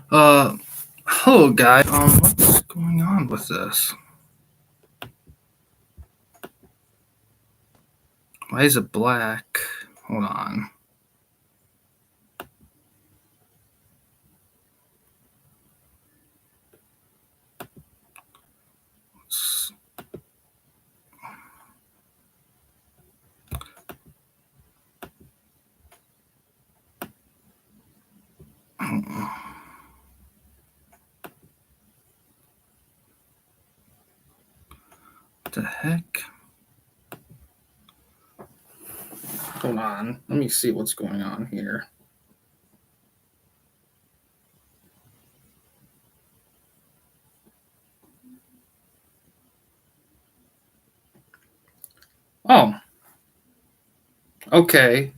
Uh, Hello, guys. What's going on with this? Why is it black? Hold on. What's- What the heck? Hold on. Let me see what's going on here. Oh, okay.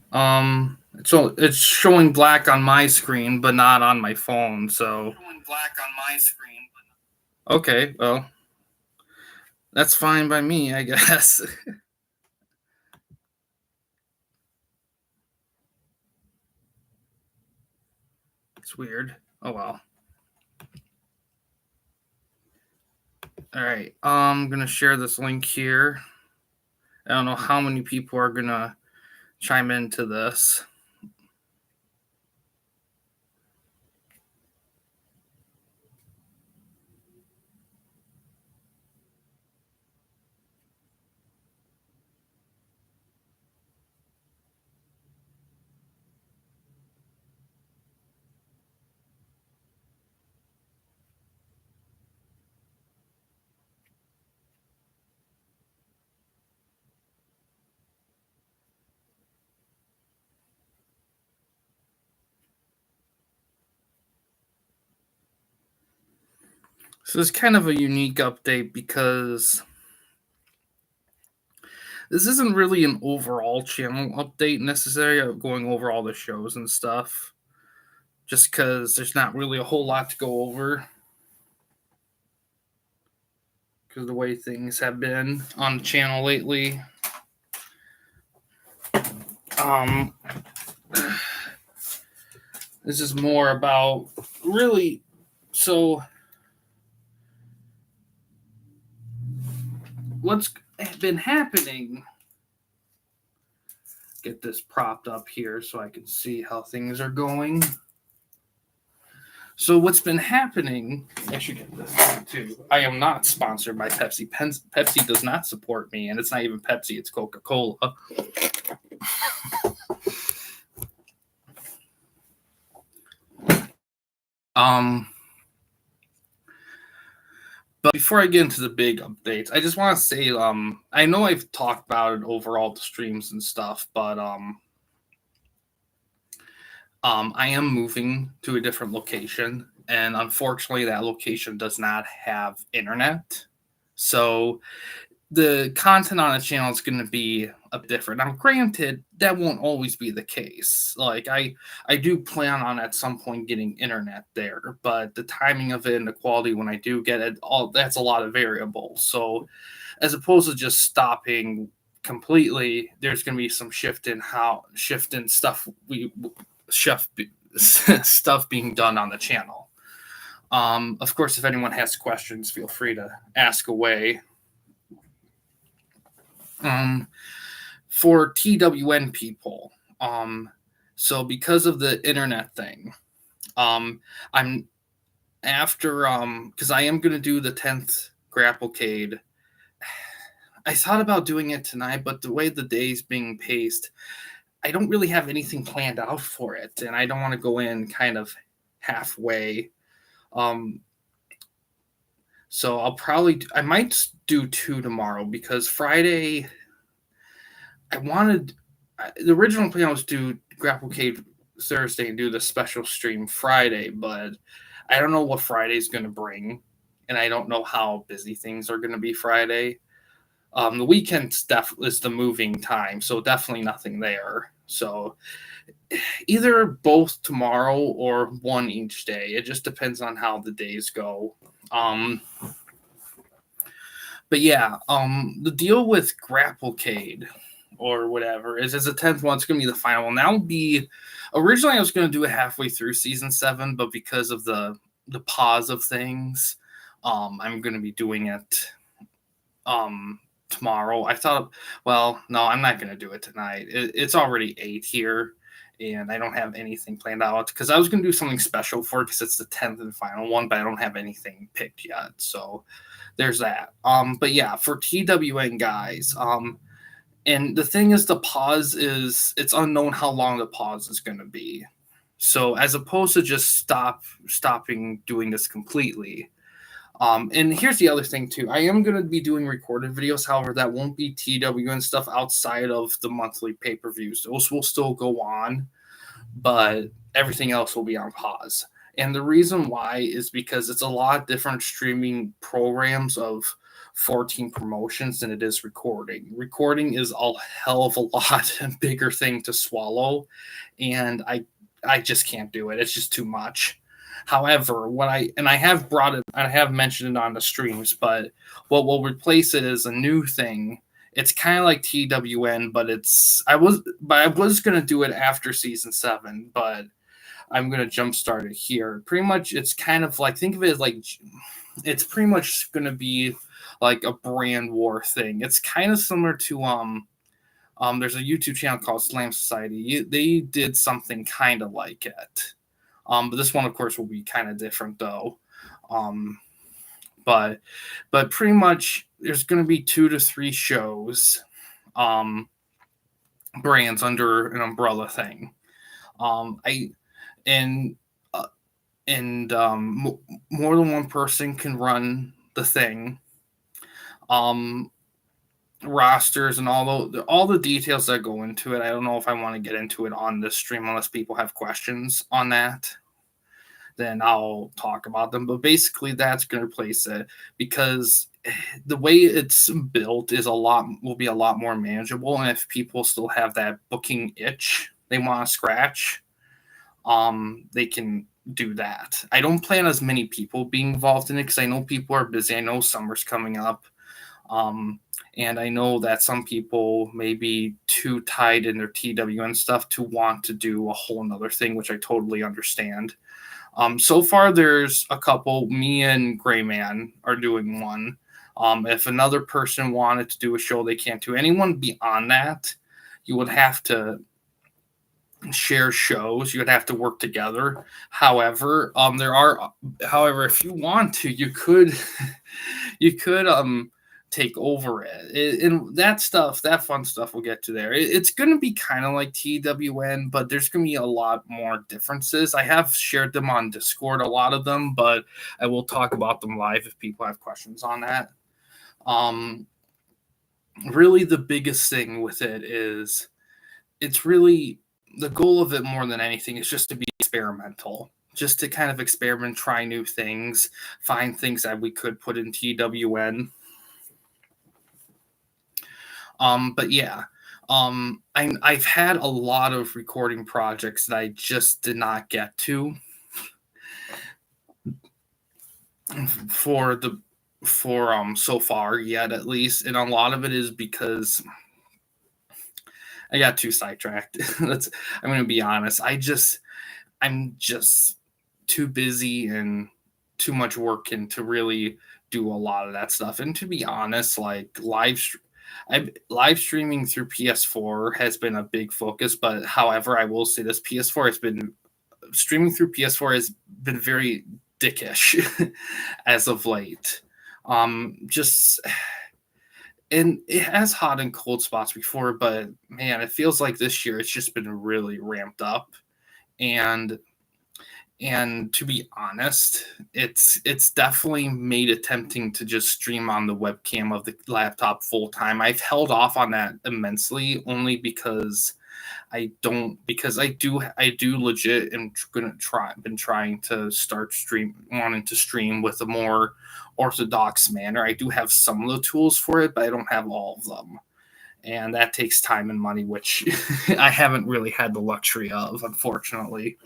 So it's showing black on my screen, but not on my phone. So showing black on my screen. Okay, well, that's fine by me, I guess. It's weird. Oh well. All right. I'm gonna share this link here. I don't know how many people are gonna chime into this. So this is kind of a unique update because this isn't really an overall channel update necessarily of going over all the shows and stuff. Just because there's not really a whole lot to go over because of the way things have been on the channel lately. Um, this is more about really. So what's been happening? Get this propped up here so I can see how things are going. So what's been happening? I should get this too. I am not sponsored by Pepsi. Pepsi does not support me, and it's not even Pepsi; it's Coca-Cola. Um, but before I get into the big updates, I just want to say, I know I've talked about it over all the streams and stuff, but I am moving to a different location, and unfortunately, that location does not have internet. So the content on the channel is going to be a bit different. Now, granted, that won't always be the case. Like I do plan on at some point getting internet there, but the timing of it and the quality when I do get it, all that's a lot of variables. So as opposed to just stopping completely, there's going to be some shift in stuff chef stuff being done on the channel. Of course, if anyone has questions, feel free to ask away. Um, for TWN people, so because of the internet thing, I'm after because I am gonna do the 10th Grapplecade. I thought about doing it tonight, but the way the day's being paced, I don't really have anything planned out for it, and I don't want to go in kind of halfway. Um, so I might do two tomorrow because Friday I wanted the original plan was to do Grapplecade Thursday and do the special stream Friday, but I don't know what Friday's going to bring, and I don't know how busy things are going to be Friday. The weekend stuff is the moving time, so definitely nothing there. So either both tomorrow or one each day. It just depends on how the days go. Um, but yeah, the deal with Grapplecade or whatever is as a 10th one, it's going to be the final one. That will be originally I was going to do it halfway through season 7, but because of the pause of things, I'm going to be doing it tomorrow. I thought, well, no, I'm not going to do it tonight. It's already 8 here, and I don't have anything planned out because I was going to do something special for it because it's the 10th and final one, but I don't have anything picked yet. So there's that. But yeah, for TWN guys, and the thing is, the pause is it's unknown how long the pause is going to be. So as opposed to just stopping doing this completely. And here's the other thing too. I am going to be doing recorded videos. However, that won't be TWN stuff outside of the monthly pay-per-views. Those will still go on, but everything else will be on pause. And the reason why is because it's a lot different streaming programs of 14 promotions than it is recording. Recording is a hell of a lot bigger thing to swallow, and I just can't do it. It's just too much. However, I have mentioned it on the streams, but what will replace it is a new thing. It's kind of like TWN, but I was gonna do it after season 7, but I'm gonna jumpstart it here. Pretty much, it's kind of like, think of it as like, it's pretty much gonna be like a brand war thing. It's kind of similar to there's a YouTube channel called Slam Society. They did something kind of like it. But this one, of course, will be kind of different though. But pretty much there's going to be 2 to 3 shows, brands under an umbrella thing. I and more than one person can run the thing. Rosters and all the details that go into it. I don't know if I want to get into it on this stream unless people have questions on that. Then I'll talk about them. But basically, that's going to replace it because the way it's built will be a lot more manageable. And if people still have that booking itch they want to scratch, they can do that. I don't plan as many people being involved in it because I know people are busy. I know summer's coming up. And I know that some people may be too tied in their TWN stuff to want to do a whole nother thing, which I totally understand. So far, there's a couple. Me and Gray Man are doing one. If another person wanted to do a show, they can't do. Anyone beyond that, you would have to share shows. You would have to work together. However, if you want to, you could take over it. And that fun stuff we'll get to there. It's going to be kind of like TWN, but there's going to be a lot more differences. I have shared them on Discord, a lot of them, but I will talk about them live if people have questions on that. Really the biggest thing with it is it's really the goal of it more than anything is just to be experimental. Just to kind of experiment, try new things, find things that we could put in TWN. But yeah, I've had a lot of recording projects that I just did not get to for so far yet, at least, and a lot of it is because I got too sidetracked. I'm going to be honest. I'm just too busy and too much work and to really do a lot of that stuff. And to be honest, like live streaming through PS4 has been a big focus, but however, I will say this: streaming through PS4 has been very dickish as of late. And it has hot and cold spots before, but man, it feels like this year it's just been really ramped up. And to be honest, it's definitely made it tempting to just stream on the webcam of the laptop full time. I've held off on that immensely only because I do legit am been trying to start wanting to stream with a more orthodox manner. I do have some of the tools for it, but I don't have all of them. And that takes time and money, which I haven't really had the luxury of, unfortunately.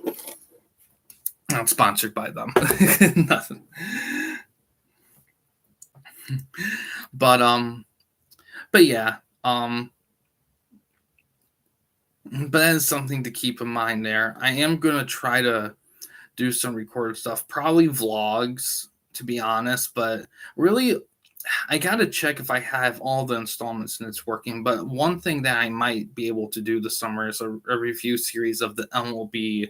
Not sponsored by them. Nothing. But yeah. But that is something to keep in mind there. I am going to try to do some recorded stuff, probably vlogs, to be honest. But really, I got to check if I have all the installments and it's working. But one thing that I might be able to do this summer is a review series of the MLB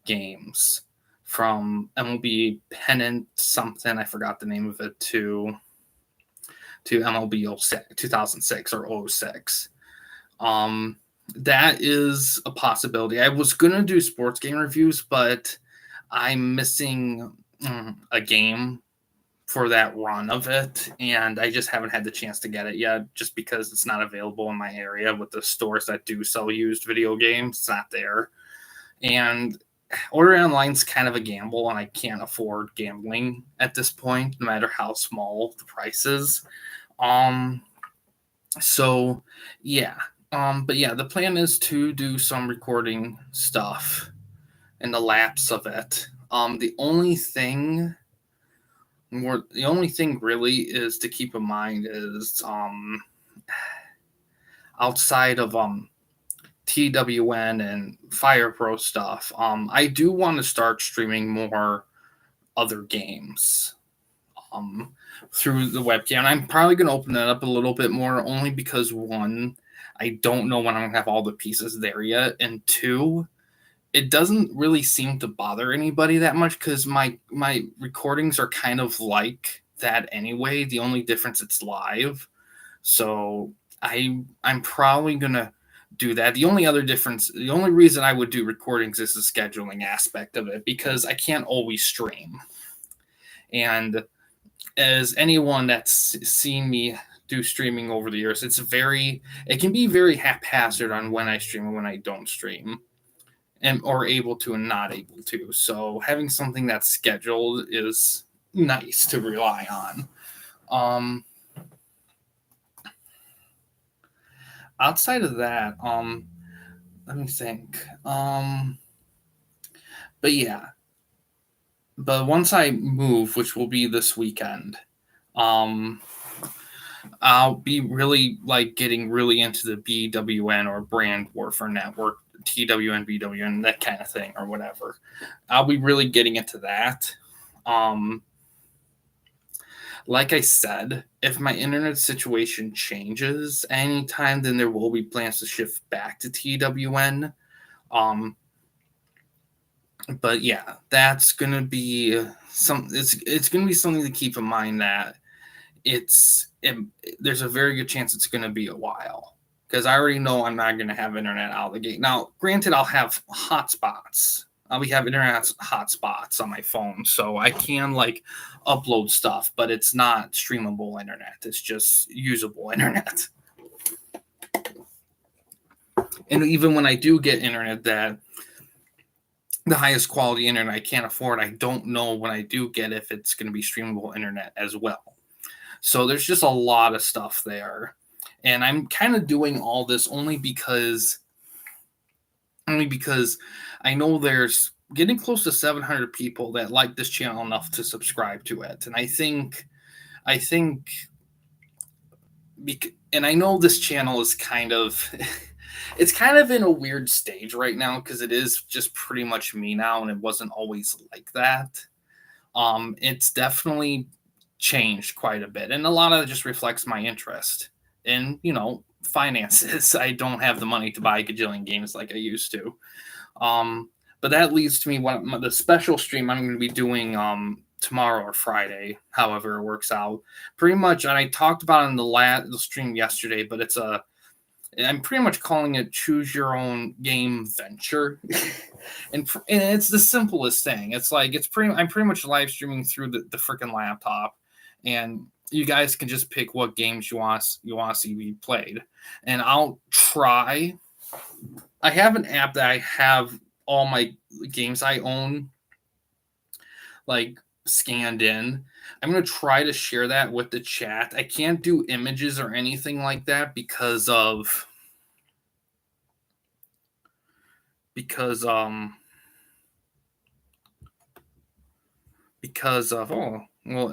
games from MLB Pennant something. I forgot the name of it to MLB 2006 or 06. That is a possibility. I was going to do sports game reviews, but I'm missing a game for that run of it, and I just haven't had the chance to get it yet, just because it's not available in my area with the stores that do sell used video games. It's not there. And ordering online is kind of a gamble, and I can't afford gambling at this point, no matter how small the price is. So yeah. But yeah, the plan is to do some recording stuff in the lapse of it. The only thing really is to keep in mind is outside of TWN and Fire Pro stuff, I do want to start streaming more other games through the webcam. I'm probably going to open that up a little bit more, only because one, I don't know when I'm going to have all the pieces there yet, and two, it doesn't really seem to bother anybody that much because my recordings are kind of like that anyway. The only difference, it's live. So I'm probably gonna do that. The only reason I would do recordings is the scheduling aspect of it, because I can't always stream. And as anyone that's seen me do streaming over the years, it can be very haphazard on when I stream and when I don't stream, and or able to and not able to. So having something that's scheduled is nice to rely on. Outside of that, let me think. But yeah. But once I move, which will be this weekend, I'll be really getting really into the BWN or Brand Warfare Network, TWN, BWN, that kind of thing, or whatever. I'll be really getting into that. Like I said, if my internet situation changes anytime, then there will be plans to shift back to TWN. But yeah, that's gonna be it's gonna be something to keep in mind, that there's a very good chance it's gonna be a while, because I already know I'm not gonna have internet out of the gate. Now, granted, I'll have hotspots. We have internet hotspots on my phone, so I can upload stuff, but it's not streamable internet. It's just usable internet. And even when I do get internet, that the highest quality internet I can't afford, I don't know when I do get if it's going to be streamable internet as well. So there's just a lot of stuff there. And I'm kind of doing all this only because I know there's getting close to 700 people that like this channel enough to subscribe to it. And I think, and I know this channel is kind of, it's kind of in a weird stage right now, because it is just pretty much me now, and it wasn't always like that. It's definitely changed quite a bit, and a lot of it just reflects my interest in, finances. I don't have the money to buy a gajillion games like I used to. But that leads to me the special stream I'm going to be doing tomorrow or Friday, however it works out. Pretty much, and I talked about it in the stream yesterday, but I'm pretty much calling it Choose Your Own Game Venture. and it's the simplest thing. It's I'm pretty much live streaming through the freaking laptop, and you guys can just pick what games you want to see be played. And I'll try. I have an app that I have all my games I own scanned in. I'm going to try to share that with the chat. I can't do images or anything like that because of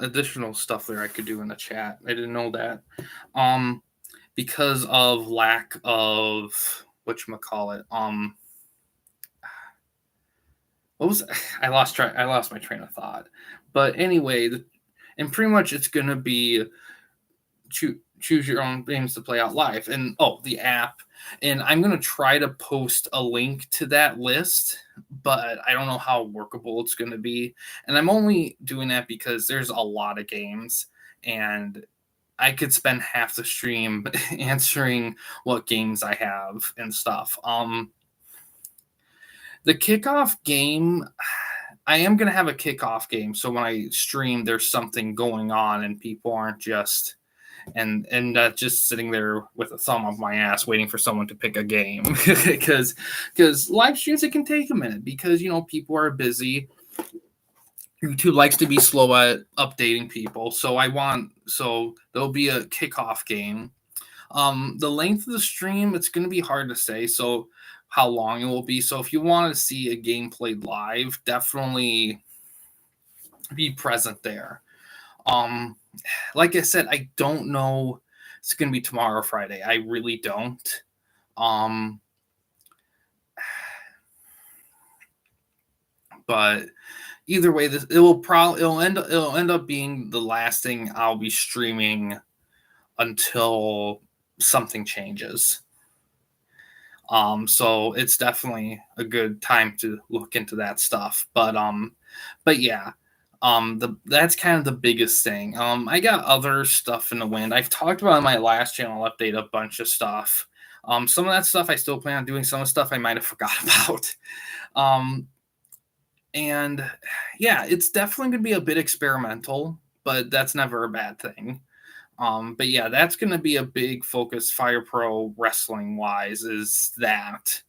additional stuff there I could do in the chat. I didn't know that. Because of lack of whatchamacallit, what was I lost my train of thought. But anyway, and pretty much it's gonna be choose your own games to play out live, and the app, and I'm gonna try to post a link to that list, but I don't know how workable it's gonna be, and I'm only doing that because there's a lot of games, and I could spend half the stream answering what games I have and stuff. The kickoff game, I am going to have a kickoff game. So when I stream, there's something going on and people aren't just just sitting there with a thumb up my ass waiting for someone to pick a game. because live streams, it can take a minute because, people are busy. YouTube likes to be slow at updating people. So there'll be a kickoff game. The length of the stream, it's going to be hard to say. So how long it will be. So if you want to see a game played live, definitely be present there. Like I said, I don't know it's going to be tomorrow or Friday. I really don't. But either way, it'll end up being the last thing I'll be streaming until something changes. So it's definitely a good time to look into that stuff. But yeah, that's kind of the biggest thing. I got other stuff in the wind. I've talked about in my last channel update a bunch of stuff. Some of that stuff I still plan on doing. Some of the stuff I might have forgot about. And yeah, it's definitely going to be a bit experimental, but that's never a bad thing. But yeah, that's going to be a big focus Fire Pro wrestling wise is that,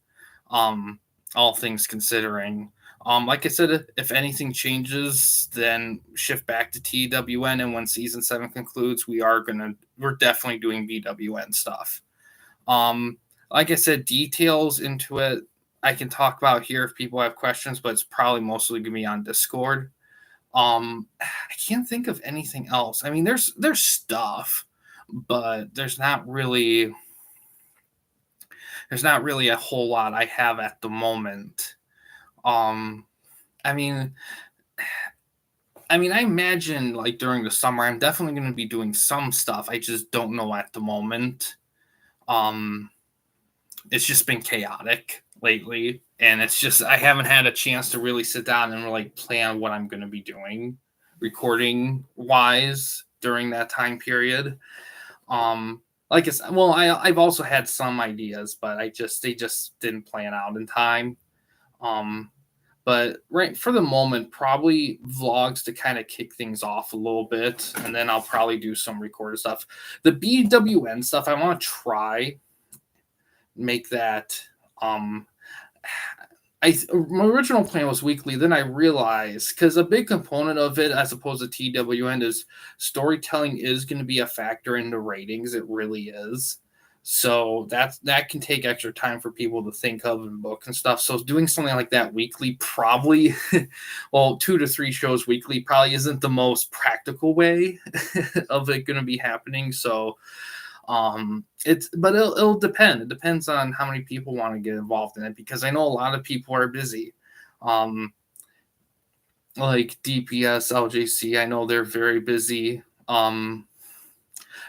all things considering. Like I said, if anything changes, then shift back to TWN. And when season 7 concludes, we're definitely doing BWN stuff. Like I said, details into it, I can talk about here if people have questions, but it's probably mostly going to be on Discord. I can't think of anything else. I mean, there's stuff, but there's not really a whole lot I have at the moment. I mean, I imagine like during the summer, I'm definitely going to be doing some stuff. I just don't know at the moment. It's just been chaotic lately, and it's just I haven't had a chance to really sit down and like plan what I'm going to be doing recording wise during that time period. Like I said, well, I've also had some ideas, but they just didn't plan out in time. But right for the moment, probably vlogs to kind of kick things off a little bit, and then I'll probably do some recorded stuff. The BWN stuff, I want to try make that. My original plan was weekly. Then I realized, because a big component of it, as opposed to TWN, is storytelling is going to be a factor in the ratings. It really is. So that can take extra time for people to think of and book and stuff. So doing something like that weekly probably, well, 2 to 3 shows weekly probably isn't the most practical way of it going to be happening. So it'll depend. It depends on how many people want to get involved in it, because I know a lot of people are busy. Like DPS, LJC, I know they're very busy.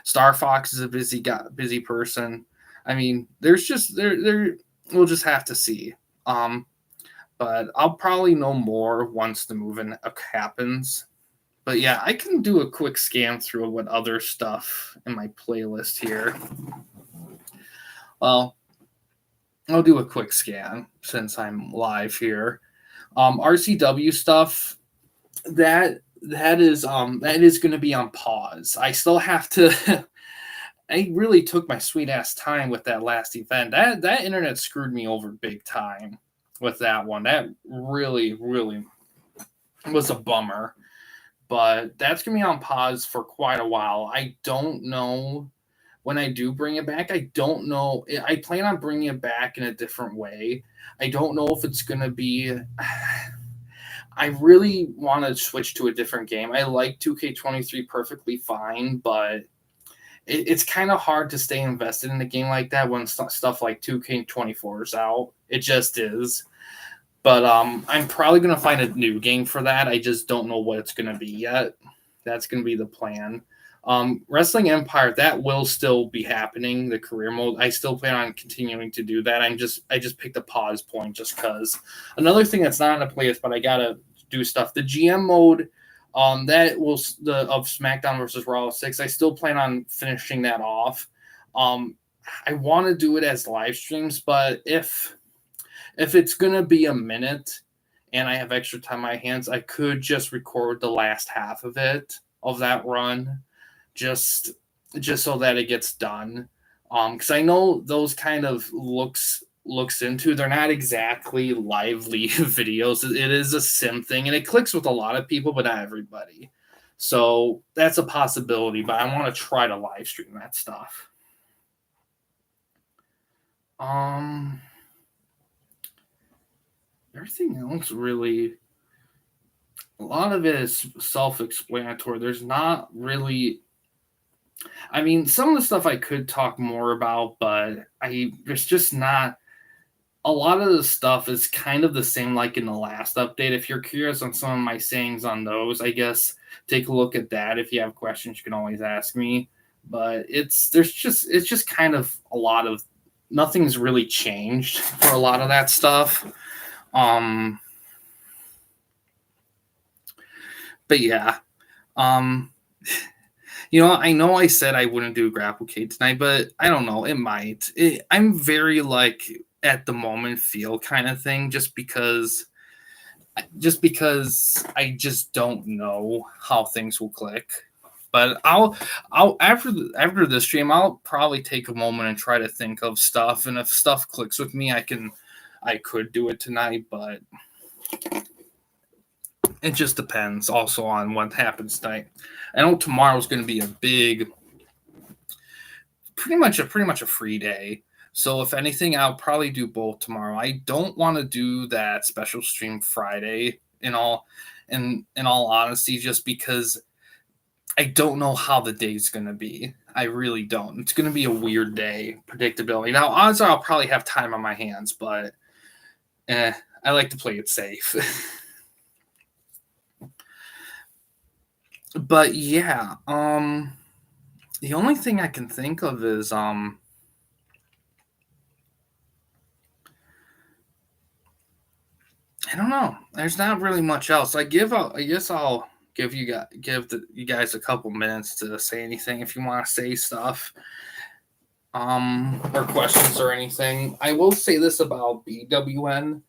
Star Fox is a busy person. I mean, there's just we'll just have to see. But I'll probably know more once the move-in happens. But yeah, I can do a quick scan through what other stuff in my playlist here. Well, I'll do a quick scan since I'm live here. RCW stuff, that is going to be on pause. I still have to. I really took my sweet ass time with that last event. That internet screwed me over big time with that one. That really, really was a bummer. But that's going to be on pause for quite a while. I don't know when I do bring it back. I don't know. I plan on bringing it back in a different way. I don't know if it's going to be. I really want to switch to a different game. I like 2K23 perfectly fine, but it's kind of hard to stay invested in a game like that when stuff like 2K24 is out. It just is. But I'm probably gonna find a new game for that. I just don't know what it's gonna be yet. That's gonna be the plan. Wrestling Empire, that will still be happening. The career mode, I still plan on continuing to do that. I just picked a pause point just because. Another thing that's not on the playlist, but I gotta do stuff. The GM mode, that will the of SmackDown versus Raw 6. I still plan on finishing that off. I want to do it as live streams, but if it's gonna be a minute and I have extra time on my hands, I could just record the last half of that run, just so that it gets done. Because I know those kind of looks into, they're not exactly lively videos. It is a sim thing, and it clicks with a lot of people, but not everybody. So that's a possibility, but I want to try to live stream that stuff. Everything else really, a lot of it is self-explanatory. There's not really, I mean, some of the stuff I could talk more about, but there's just not, a lot of the stuff is kind of the same like in the last update. If you're curious on some of my sayings on those, I guess take a look at that. If you have questions, you can always ask me. But it's just kind of a lot of, nothing's really changed for a lot of that stuff. But yeah, I know I said I wouldn't do Grapplecade tonight, but I don't know. It might. I'm very like at the moment feel kind of thing, just because I just don't know how things will click. But I'll after the stream, I'll probably take a moment and try to think of stuff, and if stuff clicks with me, I could do it tonight, but it just depends also on what happens tonight. I know tomorrow's going to be a big, pretty much a free day. So if anything, I'll probably do both tomorrow. I don't want to do that special stream Friday in all honesty, just because I don't know how the day's going to be. I really don't. It's going to be a weird day, predictability. Now, odds are I'll probably have time on my hands, but I like to play it safe. But yeah, the only thing I can think of is I don't know. There's not really much else. I guess I'll give you guys a couple minutes to say anything if you want to say stuff, or questions or anything. I will say this about BWN.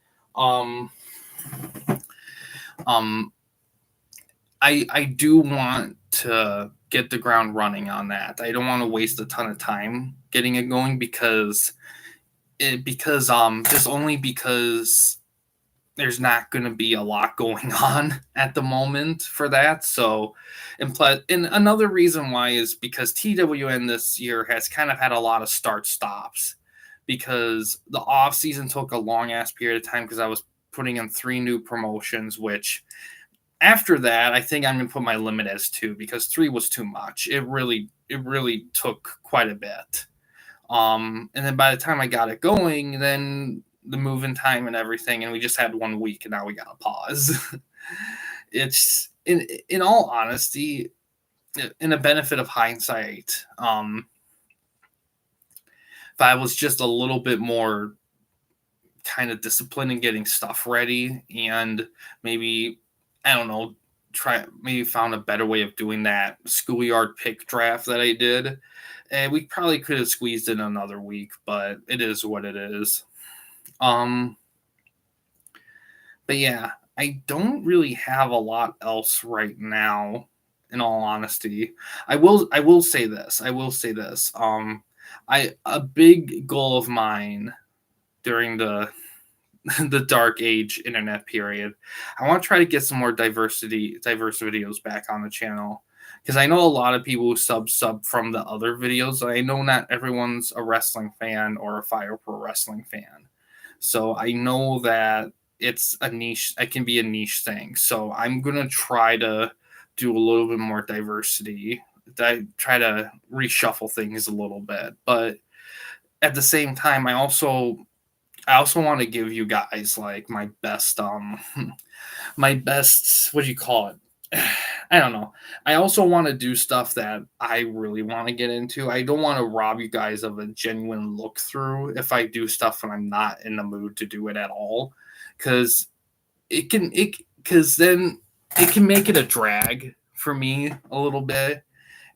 I do want to get the ground running on that. I don't want to waste a ton of time getting it going because there's not going to be a lot going on at the moment for that. So, and another reason why is because TWN this year has kind of had a lot of start stops, because the off season took a long ass period of time because I was putting in 3 new promotions, which after that, I think I'm going to put my limit as 2 because 3 was too much. It really took quite a bit. And then by the time I got it going, then the move-in time and everything, and we just had 1 week, and now we got to pause. It's in all honesty, in a benefit of hindsight, if I was just a little bit more kind of disciplined in getting stuff ready, and maybe, I don't know, maybe found a better way of doing that schoolyard pick draft that I did, and we probably could have squeezed in another week, but it is what it is. But yeah, I don't really have a lot else right now, in all honesty. I will say this. A big goal of mine during the dark age internet period, I want to try to get some more diverse videos back on the channel, because I know a lot of people who sub from the other videos. I know not everyone's a wrestling fan or a Fire Pro Wrestling fan, so I know that it's a niche. It can be a niche thing. So I'm gonna try to do a little bit more diversity I try to reshuffle things a little bit, but at the same time, I also want to give you guys like my best my best, what do you call it? I don't know. I also want to do stuff that I really want to get into. I don't want to rob you guys of a genuine look through if I do stuff when I'm not in the mood to do it at all, because because then it can make it a drag for me a little bit,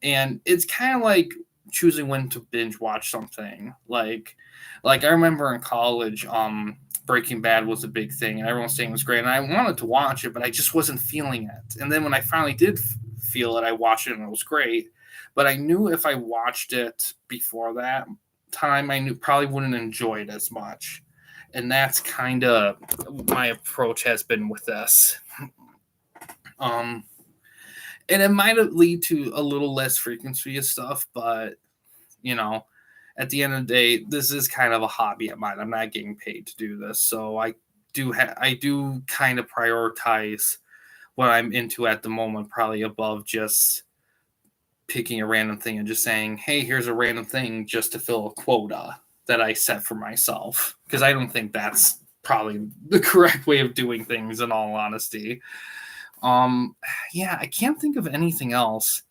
and it's kind of like choosing when to binge watch something. Like I remember in college, Breaking Bad was a big thing, and everyone was saying it was great, and I wanted to watch it, but I just wasn't feeling it. And then when I finally did feel it, I watched it, and it was great. But I knew if I watched it before that time, I knew probably wouldn't enjoy it as much. And that's kind of my approach has been with this. Um, and it might lead to a little less frequency of stuff, but you know, at the end of the day, this is kind of a hobby of mine. I'm not getting paid to do this, so I do kind of prioritize what I'm into at the moment, probably above just picking a random thing and just saying, "Hey, here's a random thing," just to fill a quota that I set for myself. Because I don't think that's probably the correct way of doing things. In all honesty, um, yeah, I can't think of anything else.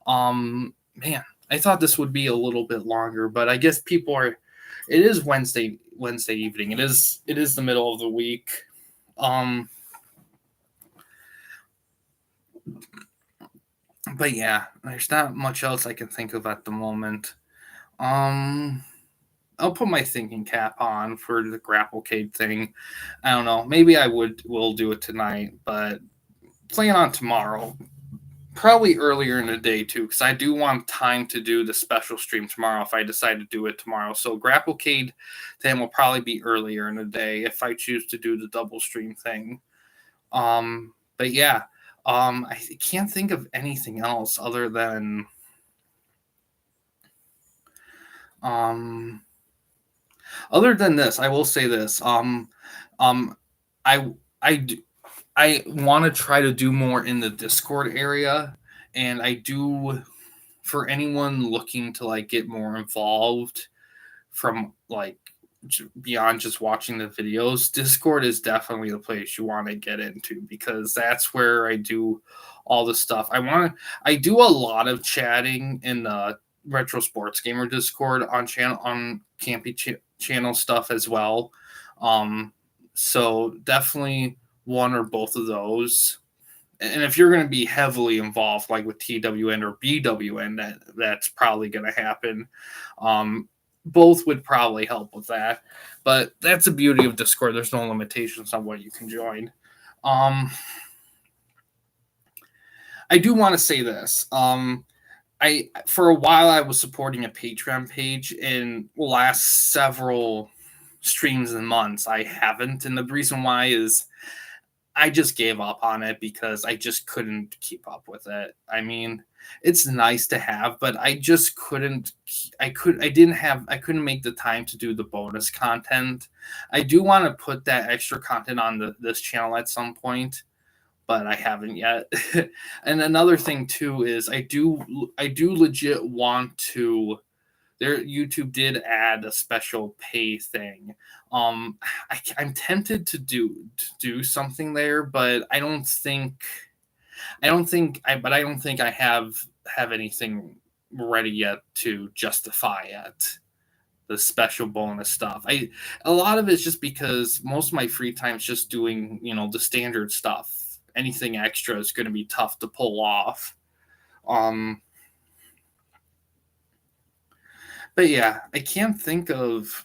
Man, I thought this would be a little bit longer, but I guess people are. It is Wednesday evening. It is the middle of the week. Um, but yeah, there's not much else I can think of at the moment. Um, I'll put my thinking cap on for the Grapplecade thing. I don't know. Maybe will do it tonight, but plan on tomorrow. Probably earlier in the day too, because I do want time to do the special stream tomorrow if I decide to do it tomorrow. So Grapplecade then will probably be earlier in the day if I choose to do the double stream thing. But yeah, I can't think of anything else um other than this. I will say this. Um, I I do, I want to try to do more in the Discord area, and I do for anyone looking to like get more involved from like beyond just watching the videos. Discord is definitely the place you want to get into, because that's where I do all the stuff. I do a lot of chatting in the Retro Sports Gamer Discord on Campy channel stuff as well. Um, so definitely one or both of those. And if you're going to be heavily involved, like with TWN or BWN, that's probably going to happen. Um, both would probably help with that. But that's the beauty of Discord. There's no limitations on what you can join. Um, I do want to say this. I for a while I was supporting a Patreon page. In the last several streams and months I haven't, and the reason why is I just gave up on it because I just couldn't keep up with it. I mean, it's nice to have, but I just couldn't. I couldn't make the time to do the bonus content. I do want to put that extra content on this channel at some point, but I haven't yet. And another thing too is I do legit want to. Their YouTube did add a special pay thing. Um, I'm tempted to do something there, but I don't think I have anything ready yet to justify it. The special bonus stuff. A lot of it's just because most of my free time is just doing the standard stuff. Anything extra is going to be tough to pull off. Um, but yeah, I can't think of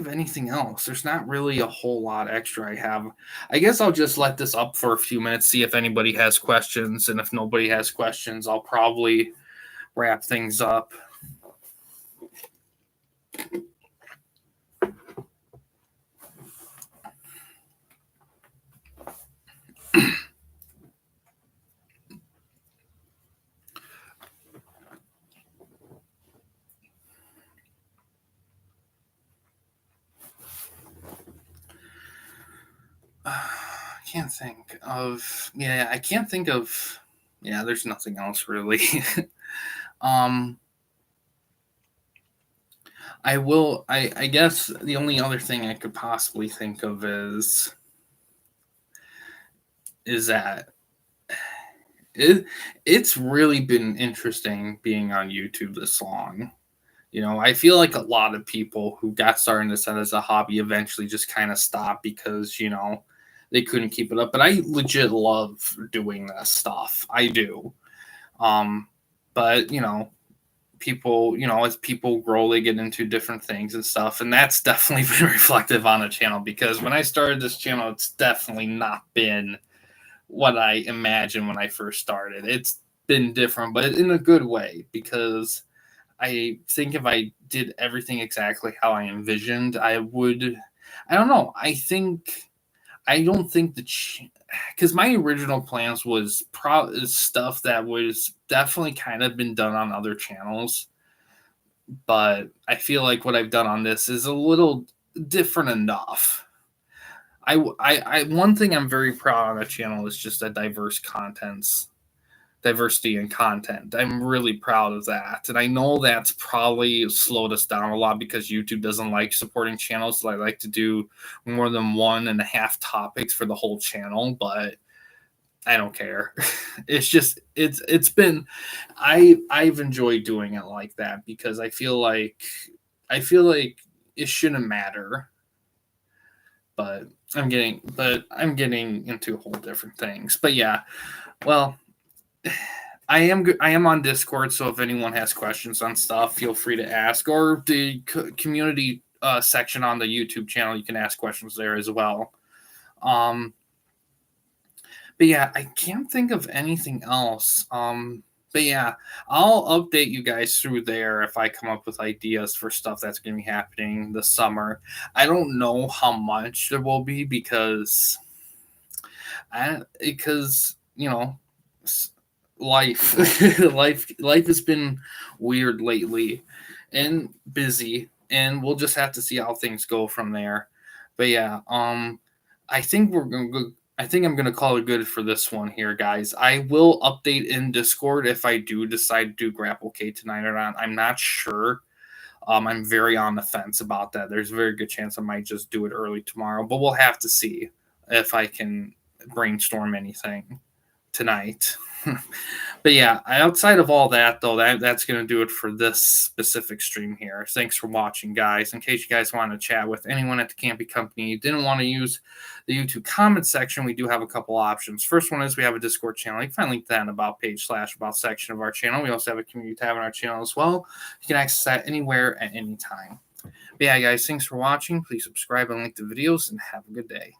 anything else. There's not really a whole lot extra I have. I guess I'll just let this up for a few minutes, see if anybody has questions, and if nobody has questions, I'll probably wrap things up. I can't think of Yeah, there's nothing else really. um, I guess the only other thing I could possibly think of is that it's really been interesting being on YouTube this long. You know, I feel like a lot of people who got started in this as a hobby eventually just kind of stopped because, they couldn't keep it up. But I legit love doing this stuff. I do. Um, but, people, as people grow, they get into different things and stuff. And that's definitely been reflective on the channel because when I started this channel, it's definitely not been what I imagined when I first started. It's been different, but in a good way because I think if I did everything exactly how I envisioned, I would. I don't know. I don't think because my original plans was stuff that was definitely kind of been done on other channels, but I feel like what I've done on this is a little different enough. One thing I'm very proud on the channel is just that diversity in content. I'm really proud of that. And I know that's probably slowed us down a lot because YouTube doesn't like supporting channels that I like to do more than 1.5 topics for the whole channel, but I don't care. It's been I've enjoyed doing it like that because I feel like it shouldn't matter, but I'm getting into whole different things. But yeah, well, I am on Discord, so if anyone has questions on stuff, feel free to ask. Or the community section on the YouTube channel, you can ask questions there as well. Um, but yeah, I can't think of anything else. But yeah, I'll update you guys through there if I come up with ideas for stuff that's going to be happening this summer. I don't know how much there will be because life life has been weird lately and busy, and we'll just have to see how things go from there. But yeah, I think we're gonna go I think I'm gonna call it good for this one here, guys. I will update in Discord if I do decide to do grapple K tonight or not. I'm not sure. I'm very on the fence about that. There's a very good chance I might just do it early tomorrow, but we'll have to see if I can brainstorm anything tonight. But yeah, outside of all that, though, that's going to do it for this specific stream here. Thanks for watching, guys. In case you guys want to chat with anyone at the Campy Company, you didn't want to use the YouTube comment section, we do have a couple options. First one is we have a Discord channel. You can find link to that in About page / About section of our channel. We also have a community tab on our channel as well. You can access that anywhere at any time. But yeah, guys, thanks for watching. Please subscribe and like the videos, and have a good day.